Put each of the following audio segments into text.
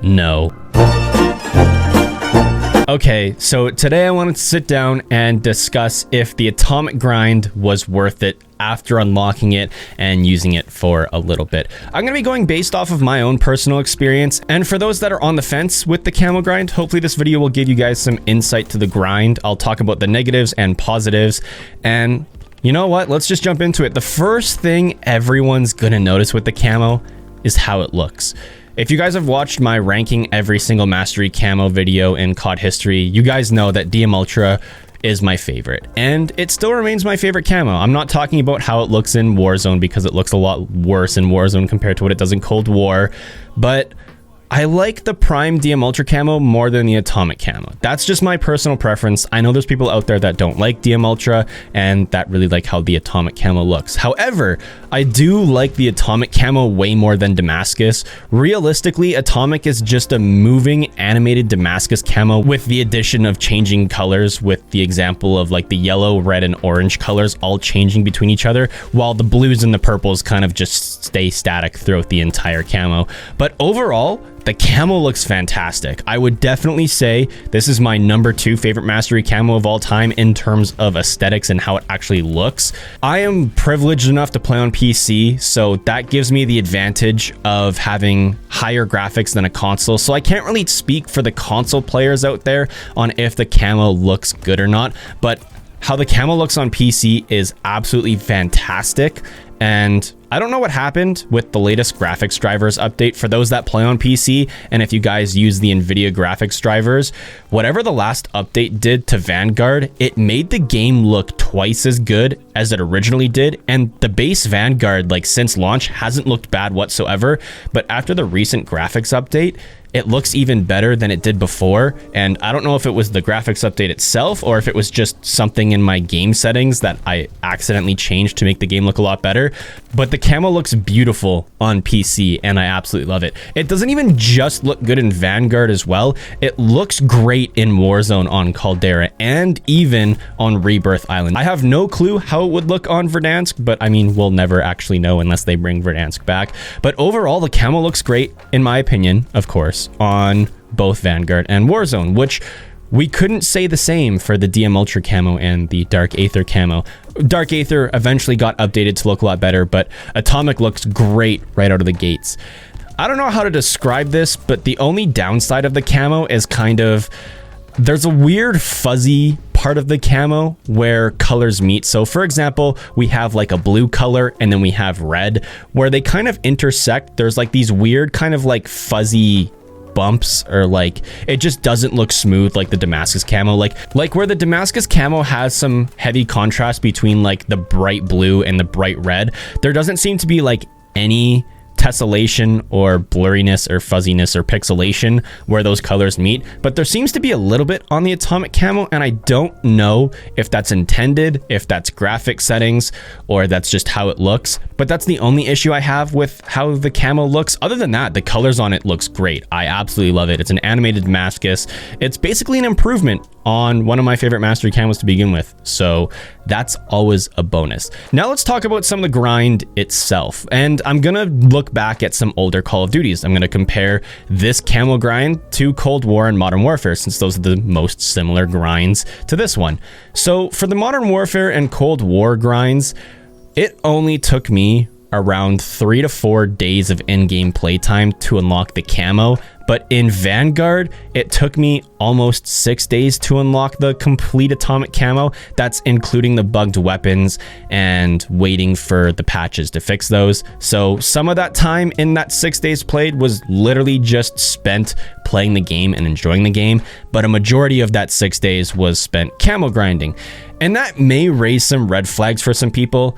no. Okay, so today I wanted to sit down and discuss if the atomic grind was worth it after unlocking it and using it for a little bit. I'm going to be going based off of my own personal experience, and for those that are on the fence with the camo grind, hopefully this video will give you guys some insight to the grind. I'll talk about the negatives and positives, and you know what? Let's just jump into it. The first thing everyone's going to notice with the camo is how it looks. If you guys have watched my ranking every single mastery camo video in COD history, you guys know that DM Ultra is my favorite, and it still remains my favorite camo. I'm not talking about how it looks in Warzone because it looks a lot worse in Warzone compared to what it does in Cold War, but I like the Prime DM Ultra camo more than the Atomic camo. That's just my personal preference. I know there's people out there that don't like DM Ultra and that really like how the Atomic camo looks. However, I do like the Atomic camo way more than Damascus. Realistically, Atomic is just a moving animated Damascus camo with the addition of changing colors, with the example of like the yellow, red, and orange colors all changing between each other, while the blues and the purples kind of just stay static throughout the entire camo. But overall, the camo looks fantastic. I would definitely say this is my #2 favorite mastery camo of all time in terms of aesthetics and how it actually looks. I am privileged enough to play on PC, so that gives me the advantage of having higher graphics than a console. So I can't really speak for the console players out there on if the camo looks good or not, but how the camo looks on PC is absolutely fantastic. And I don't know what happened with the latest graphics drivers update for those that play on PC, and if you guys use the NVIDIA graphics drivers, whatever the last update did to Vanguard, it made the game look twice as good as it originally did, and the base Vanguard, like since launch, hasn't looked bad whatsoever, but after the recent graphics update, it looks even better than it did before. And I don't know if it was the graphics update itself or if it was just something in my game settings that I accidentally changed to make the game look a lot better, but the camo looks beautiful on PC and I absolutely love it. It doesn't even just look good in Vanguard as well, it looks great in Warzone on Caldera and even on Rebirth Island. I have no clue how it would look on Verdansk, but I mean, we'll never actually know unless they bring Verdansk back. But overall, the camo looks great, in my opinion, of course, on both Vanguard and Warzone, which we couldn't say the same for the DM Ultra camo and the Dark Aether camo. Dark Aether eventually got updated to look a lot better, but Atomic looks great right out of the gates. I don't know how to describe this, but the only downside of the camo is kind of, there's a weird fuzzy part of the camo where colors meet. So for example, we have like a blue color and then we have red where they kind of intersect. There's like these weird kind of like fuzzy bumps, or like it just doesn't look smooth like the Damascus camo, like where the Damascus camo has some heavy contrast between like the bright blue and the bright red. There doesn't seem to be like any tessellation or blurriness or fuzziness or pixelation where those colors meet, but there seems to be a little bit on the Atomic camo, and I don't know if that's intended, if that's graphic settings, or that's just how it looks. But that's the only issue I have with how the camo looks. Other than that, the colors on it looks great. I absolutely love it. It's an animated Damascus. It's basically an improvement on one of my favorite mastery camos to begin with, so that's always a bonus. Now let's talk about some of the grind itself, and I'm gonna look back at some older Call of Duties. I'm gonna compare this camo grind to Cold War and Modern Warfare, since those are the most similar grinds to this one. So for the Modern Warfare and Cold War grinds, it only took me around 3 to 4 days of in-game playtime to unlock the camo, but in Vanguard, it took me almost 6 days to unlock the complete Atomic camo. That's including the bugged weapons and waiting for the patches to fix those. So some of that time in that 6 days played was literally just spent playing the game and enjoying the game, but a majority of that 6 days was spent camo grinding. And that may raise some red flags for some people,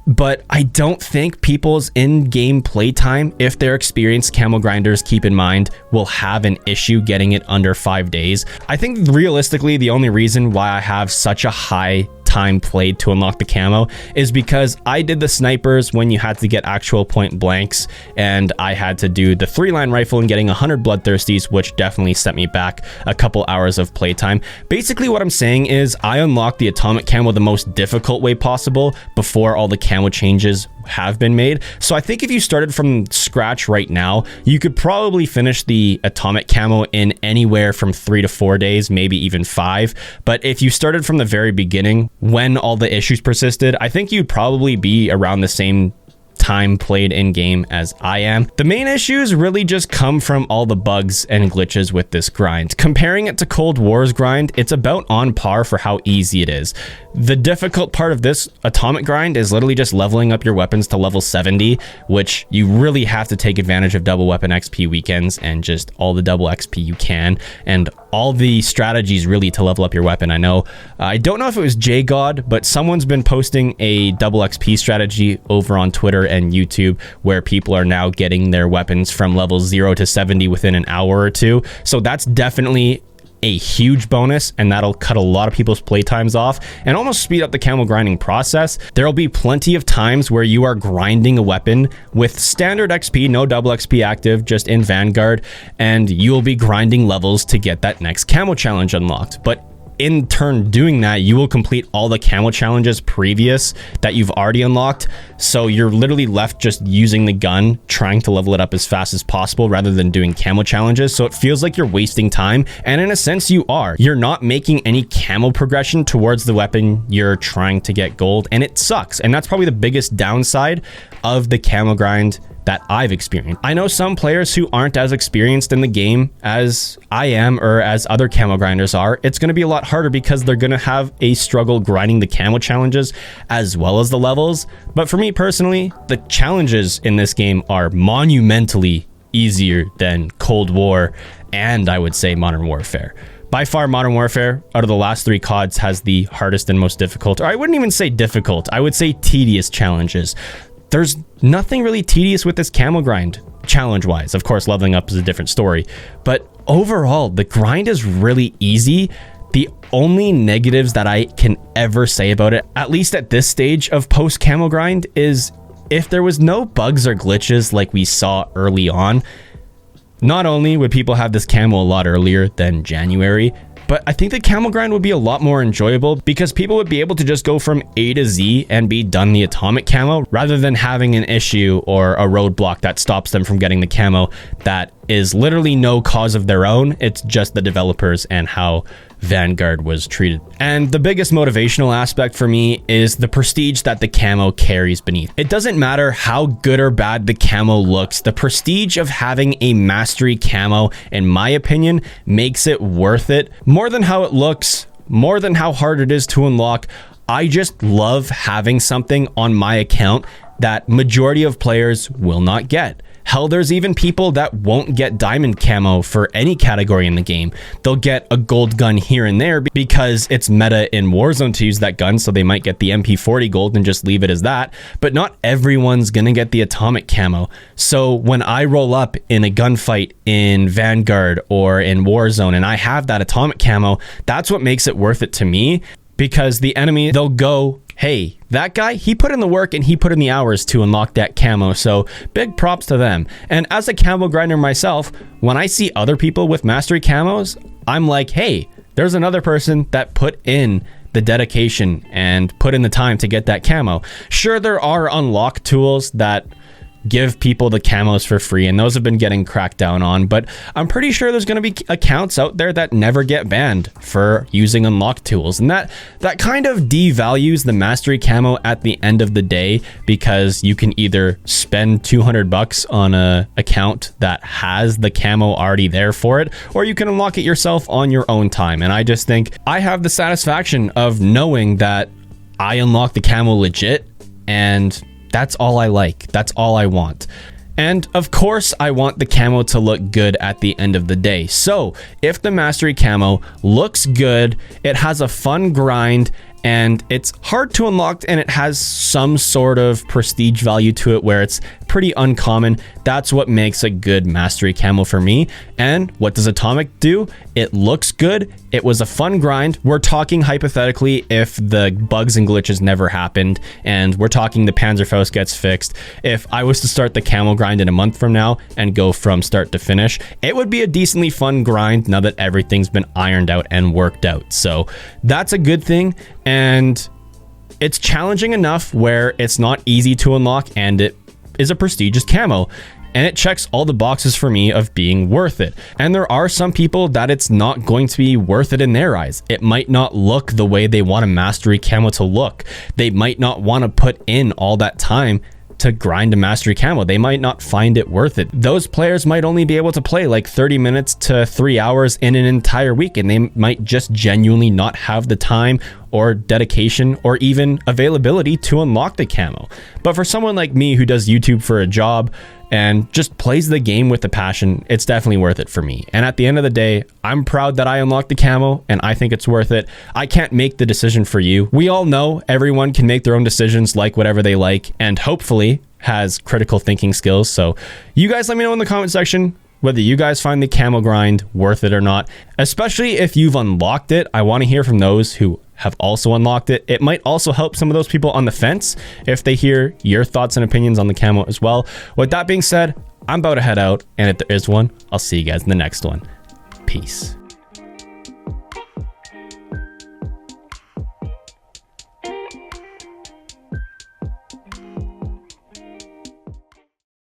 but I don't think people's in-game playtime, if they're experienced camo grinders, keep in mind, will have an issue getting it under 5 days. I think realistically, the only reason why I have such a high time played to unlock the camo is because I did the snipers when you had to get actual point blanks, and I had to do the 3-line rifle and getting 100 bloodthirsties, which definitely set me back a couple hours of playtime. Basically what I'm saying is I unlocked the Atomic camo the most difficult way possible before all the camo changes have been made. So I think if you started from scratch right now, you could probably finish the atomic camo in anywhere from 3 to 4 days, maybe even 5. But if you started from the very beginning, when all the issues persisted, I think you'd probably be around the same time played in game as I am. The main issues really just come from all the bugs and glitches with this grind. Comparing it to Cold War's grind, it's about on par for how easy it is. The difficult part of this atomic grind is literally just leveling up your weapons to level 70, which you really have to take advantage of double weapon XP weekends and just all the double XP you can, and all the strategies really to level up your weapon. I know, I don't know if it was JGod, but someone's been posting a double XP strategy over on Twitter and YouTube where people are now getting their weapons from level 0 to 70 within an hour or two. So that's definitely a huge bonus, and that'll cut a lot of people's playtimes off and almost speed up the camo grinding process. There'll be plenty of times where you are grinding a weapon with standard XP, no double XP active, just in Vanguard, and you'll be grinding levels to get that next camo challenge unlocked. But in turn doing that, you will complete all the camo challenges previous that you've already unlocked. So you're literally left just using the gun, trying to level it up as fast as possible rather than doing camo challenges. So it feels like you're wasting time. And in a sense you are. You're not making any camo progression towards the weapon you're trying to get gold. And it sucks. And that's probably the biggest downside of the camo grind that I've experienced. I know some players who aren't as experienced in the game as I am or as other camo grinders are. It's going to be a lot harder because they're going to have a struggle grinding the camo challenges as well as the levels. But for me personally, the challenges in this game are monumentally easier than Cold War and I would say Modern Warfare. By far, Modern Warfare, out of the last 3 CODs, has the hardest and most difficult, or I wouldn't even say difficult, I would say tedious challenges. There's nothing really tedious with this camo grind, challenge-wise. Of course, leveling up is a different story. But overall, the grind is really easy. The only negatives that I can ever say about it, at least at this stage of post-camo grind, is if there was no bugs or glitches like we saw early on, not only would people have this camo a lot earlier than January, but I think the camo grind would be a lot more enjoyable because people would be able to just go from A to Z and be done the atomic camo rather than having an issue or a roadblock that stops them from getting the camo that is literally no cause of their own. It's just the developers and how Vanguard was treated. And the biggest motivational aspect for me is the prestige that the camo carries beneath. It doesn't matter how good or bad the camo looks, the prestige of having a mastery camo, in my opinion, makes it worth it. More than how it looks, more than how hard it is to unlock, I just love having something on my account that majority of players will not get. Hell, there's even people that won't get diamond camo for any category in the game. They'll get a gold gun here and there because it's meta in Warzone to use that gun, so they might get the MP40 gold and just leave it as that. But not everyone's gonna get the atomic camo. So when I roll up in a gunfight in Vanguard or in Warzone and I have that atomic camo, that's what makes it worth it to me. Because the enemy, they'll go, hey, that guy, he put in the work and he put in the hours to unlock that camo, so big props to them. And as a camo grinder myself, when I see other people with mastery camos, I'm like, hey, there's another person that put in the dedication and put in the time to get that camo. Sure, there are unlock tools that give people the camos for free, and those have been getting cracked down on, but I'm pretty sure there's going to be accounts out there that never get banned for using unlock tools, and that kind of devalues the mastery camo at the end of the day, because you can either spend $200 on a account that has the camo already there for it, or you can unlock it yourself on your own time. And I just think I have the satisfaction of knowing that I unlocked the camo legit, and that's all I like. That's all I want. And of course, I want the camo to look good at the end of the day. So if the mastery camo looks good, it has a fun grind, and it's hard to unlock, and it has some sort of prestige value to it where it's pretty uncommon, that's what makes a good mastery camo for me. And what does atomic do? It looks good. It was a fun grind. We're talking hypothetically if the bugs and glitches never happened, and we're talking the Panzerfaust gets fixed. If I was to start the camo grind in a month from now and go from start to finish, it would be a decently fun grind now that everything's been ironed out and worked out. So that's a good thing. And It's challenging enough where it's not easy to unlock, and it is a prestigious camo. And it checks all the boxes for me of being worth it. And there are some people that it's not going to be worth it in their eyes. It might not look the way they want a mastery camo to look. They might not want to put in all that time to grind a mastery camo. They might not find it worth it. Those players might only be able to play like 30 minutes to 3 hours in an entire week, and they might just genuinely not have the time or dedication or even availability to unlock the camo. But for someone like me who does YouTube for a job and just plays the game with a passion, it's definitely worth it for me. And at the end of the day, I'm proud that I unlocked the camo, and I think it's worth it. I can't make the decision for you. We all know everyone can make their own decisions, like whatever they like, and hopefully has critical thinking skills. So you guys let me know in the comment section whether you guys find the camo grind worth it or not, especially if you've unlocked it. I want to hear from those who have also unlocked it. It might also help some of those people on the fence if they hear your thoughts and opinions on the camo as well. With that being said, I'm about to head out, and if there is one, I'll see you guys in the next one. Peace.